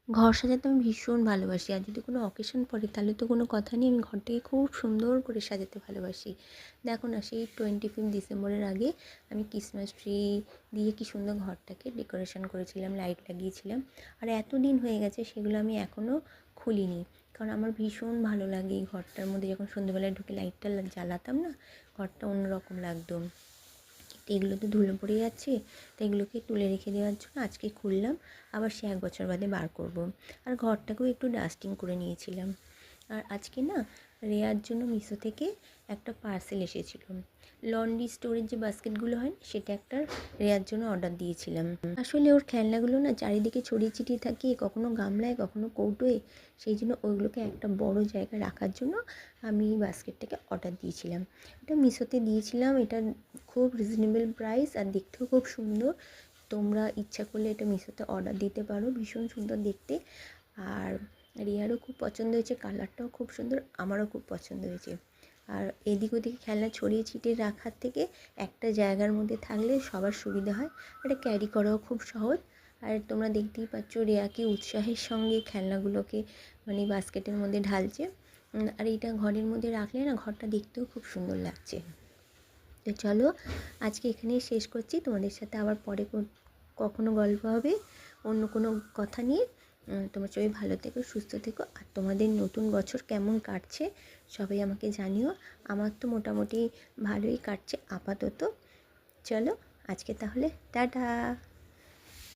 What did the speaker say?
ঘর সাজাতে আমি ভীষণ ভালোবাসি। আর যদি কোনো অকেশন পড়ে তাহলে তো কোনো কথা নেই, আমি ঘরটাকে খুব সুন্দর করে সাজাতে ভালোবাসি। দেখো না, সেই 25 ডিসেম্বরের আগে আমি ক্রিসমাস ট্রি দিয়ে কী সুন্দর ঘরটাকে ডেকোরেশন করেছিলাম, লাইট লাগিয়েছিলাম। আর এত দিন হয়ে গেছে সেগুলো আমি এখনও খুলিনি, কারণ আমার ভীষণ ভালো লাগে এই ঘরটার মধ্যে যখন সন্ধ্যেবেলায় ঢুকে লাইটটা জ্বালাতাম না, ঘরটা অন্যরকম লাগতো। এগুলো তো ধুলো পড়ে যাচ্ছে, তো এগুলোকে তুলে রেখে দেওয়ার জন্য আজকে খুললাম, আবার সে 1 বছর বাদে বার করব। আর ঘরটাকেও একটু ডাস্টিং করে নিয়েছিলাম। আর আজকে না, রেয়ার জন্য মিশো থেকে একটা পার্সেল এসেছিল। লন্ড্রি স্টোরের যে বাস্কেটগুলো হয় না, সেটা একটা রেয়ার জন্য অর্ডার দিয়েছিলাম। আসলে ওর খেলনাগুলো না চারিদিকে ছড়িয়ে ছিটিয়ে থাকে, কখনো গামলায় কখনো কৌটোয়, সেই জন্য ওইগুলোকে একটা বড় জায়গায় রাখার জন্য আমি এই বাস্কেটটাকে অর্ডার দিয়েছিলাম। এটা মিশোতে দিয়েছিলাম, এটা খুব রিজনেবল প্রাইস আর দেখতেও খুব সুন্দর। তোমরা ইচ্ছা করলে এটা মিশোতে অর্ডার দিতে পারো, ভীষণ সুন্দর দেখতে। আর রিয়ারও খুব পছন্দ হয়েছে, কালারটাও খুব সুন্দর, আমারও খুব পছন্দ হয়েছে। আর এদিক ওদিক খেলনা ছড়িয়ে ছিটিয়ে রাখার থেকে একটা জায়গার মধ্যে থাকলে সবার সুবিধা হয়, এটা ক্যারি করাও খুব সহজ। আর তোমরা দেখতেই পাচ্ছ রিয়া কি উৎসাহের সঙ্গে খেলনাগুলোকে মানে বাস্কেটের মধ্যে ঢালছে। আর এটা ঘরের মধ্যে রাখলে না, ঘরটা দেখতেও খুব সুন্দর লাগছে। তো চলো, আজকে এখানেই শেষ করছি। তোমাদের সাথে আবার পরে কখনো গল্প হবে অন্য কোনো কথা নিয়ে। তোমরা সবাই ভালো থেকো, সুস্থ থেকো। আর তোমাদের নতুন বছর কেমন কাটছে সবাই আমাকে জানিও। আমার তো মোটামুটি ভালোই কাটছে আপাতত। চলো আজকে তাহলে টাটা।